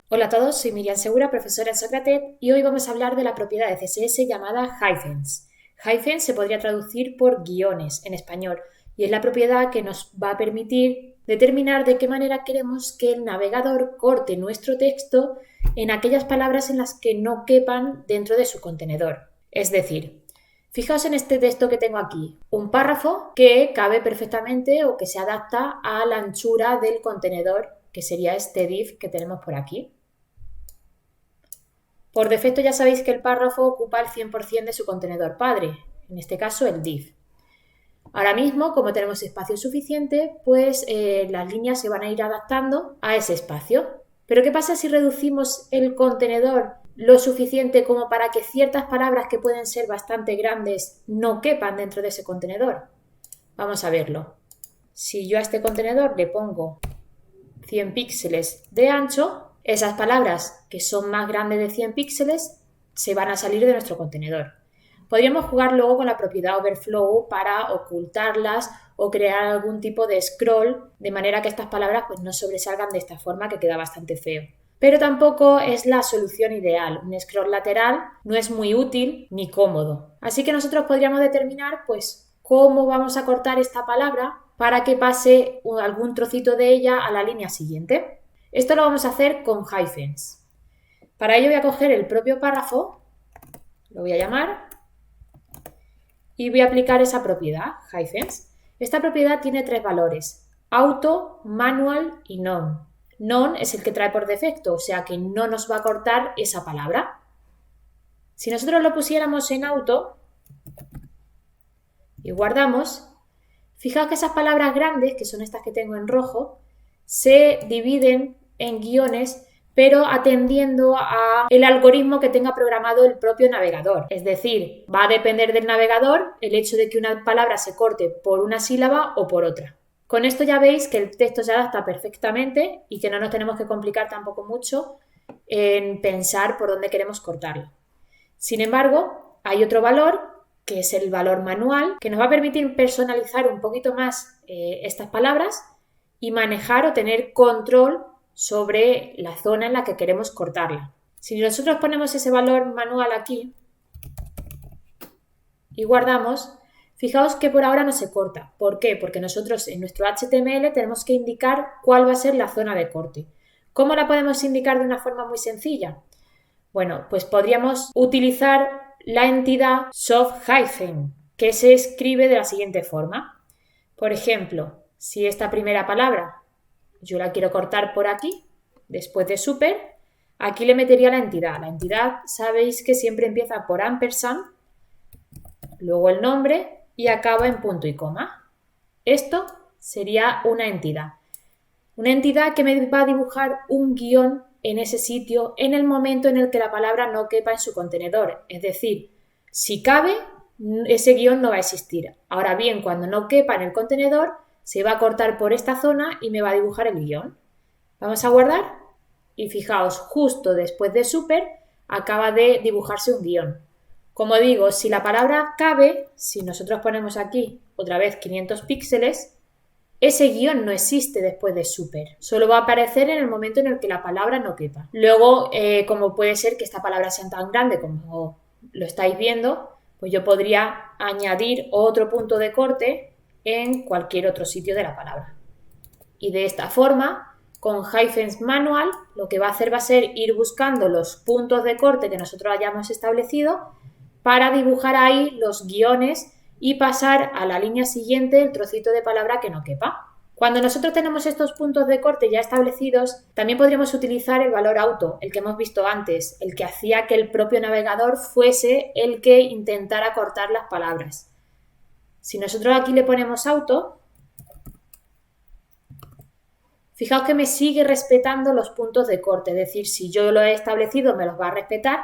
Hola a todos, soy Miriam Segura, profesora en Socrates, y hoy vamos a hablar de la propiedad de CSS llamada hyphens. Hyphens se podría traducir por guiones en español y es la propiedad que nos va a permitir determinar de qué manera queremos que el navegador corte nuestro texto en aquellas palabras en las que no quepan dentro de su contenedor. Es decir, fijaos en este texto que tengo aquí, un párrafo que cabe perfectamente o que se adapta a la anchura del contenedor, que sería este div que tenemos por aquí. Por defecto ya sabéis que el párrafo ocupa el 100% de su contenedor padre, en este caso el div. Ahora mismo, como tenemos espacio suficiente, pues las líneas se van a ir adaptando a ese espacio. Pero ¿qué pasa si reducimos el contenedor lo suficiente como para que ciertas palabras que pueden ser bastante grandes no quepan dentro de ese contenedor? Vamos a verlo. Si yo a este contenedor le pongo 100 píxeles de ancho, esas palabras que son más grandes de 100 píxeles se van a salir de nuestro contenedor. Podríamos jugar luego con la propiedad overflow para ocultarlas o crear algún tipo de scroll de manera que estas palabras pues, no sobresalgan de esta forma, que queda bastante feo. Pero tampoco es la solución ideal. Un scroll lateral no es muy útil ni cómodo. Así que nosotros podríamos determinar pues, cómo vamos a cortar esta palabra para que pase algún trocito de ella a la línea siguiente. Esto lo vamos a hacer con hyphens. Para ello voy a coger el propio párrafo, lo voy a llamar y voy a aplicar esa propiedad, hyphens. Esta propiedad tiene tres valores: auto, manual y none. None es el que trae por defecto, o sea que no nos va a cortar esa palabra. Si nosotros lo pusiéramos en auto y guardamos, fijaos que esas palabras grandes, que son estas que tengo en rojo, se dividen en guiones, pero atendiendo al algoritmo que tenga programado el propio navegador. Es decir, va a depender del navegador el hecho de que una palabra se corte por una sílaba o por otra. Con esto ya veis que el texto se adapta perfectamente y que no nos tenemos que complicar tampoco mucho en pensar por dónde queremos cortarlo. Sin embargo, hay otro valor, que es el valor manual, que nos va a permitir personalizar un poquito más estas palabras y manejar o tener control sobre la zona en la que queremos cortarla. Si nosotros ponemos ese valor manual aquí y guardamos, fijaos que por ahora no se corta. ¿Por qué? Porque nosotros en nuestro HTML tenemos que indicar cuál va a ser la zona de corte. ¿Cómo la podemos indicar de una forma muy sencilla? Bueno, pues podríamos utilizar la entidad soft-hyphen, que se escribe de la siguiente forma. Por ejemplo, si esta primera palabra yo la quiero cortar por aquí, después de super, aquí le metería la entidad. La entidad, sabéis que siempre empieza por ampersand, luego el nombre y acaba en punto y coma. Esto sería una entidad. Una entidad que me va a dibujar un guión en ese sitio en el momento en el que la palabra no quepa en su contenedor. Es decir, si cabe, ese guión no va a existir. Ahora bien, cuando no quepa en el contenedor, se va a cortar por esta zona y me va a dibujar el guión. Vamos a guardar y fijaos, justo después de super acaba de dibujarse un guión. Como digo, si la palabra cabe, si nosotros ponemos aquí otra vez 500 píxeles, ese guión no existe después de super, solo va a aparecer en el momento en el que la palabra no quepa. Luego, como puede ser que esta palabra sea tan grande como lo estáis viendo, pues yo podría añadir otro punto de corte en cualquier otro sitio de la palabra. Y de esta forma, con hyphens manual, lo que va a hacer va a ser ir buscando los puntos de corte que nosotros hayamos establecido para dibujar ahí los guiones y pasar a la línea siguiente el trocito de palabra que no quepa. Cuando nosotros tenemos estos puntos de corte ya establecidos, también podríamos utilizar el valor auto, el que hemos visto antes, el que hacía que el propio navegador fuese el que intentara cortar las palabras. Si nosotros aquí le ponemos auto, fijaos que me sigue respetando los puntos de corte, es decir, si yo lo he establecido me los va a respetar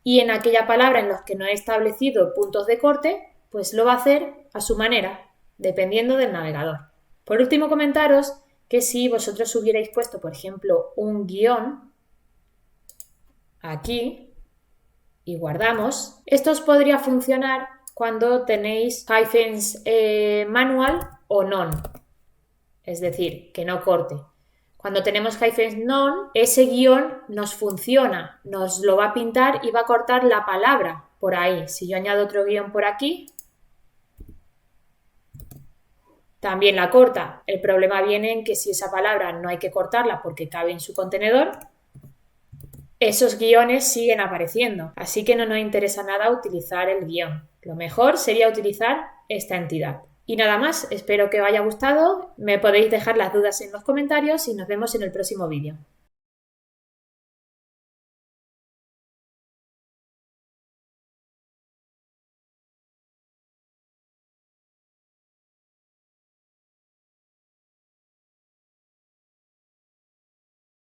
y en aquella palabra en los que no he establecido puntos de corte, pues lo va a hacer a su manera, dependiendo del navegador. Por último, comentaros que si vosotros hubierais puesto, por ejemplo, un guión aquí y guardamos, esto os podría funcionar cuando tenéis hyphens manual o none. es decir, que no corte. Cuando tenemos hyphens none, ese guión nos funciona, nos lo va a pintar y va a cortar la palabra por ahí. Si yo añado otro guión por aquí, también la corta. El problema viene en que si esa palabra no hay que cortarla porque cabe en su contenedor, esos guiones siguen apareciendo. Así que no nos interesa nada utilizar el guión. Lo mejor sería utilizar esta entidad. Y nada más, espero que os haya gustado. Me podéis dejar las dudas en los comentarios y nos vemos en el próximo vídeo.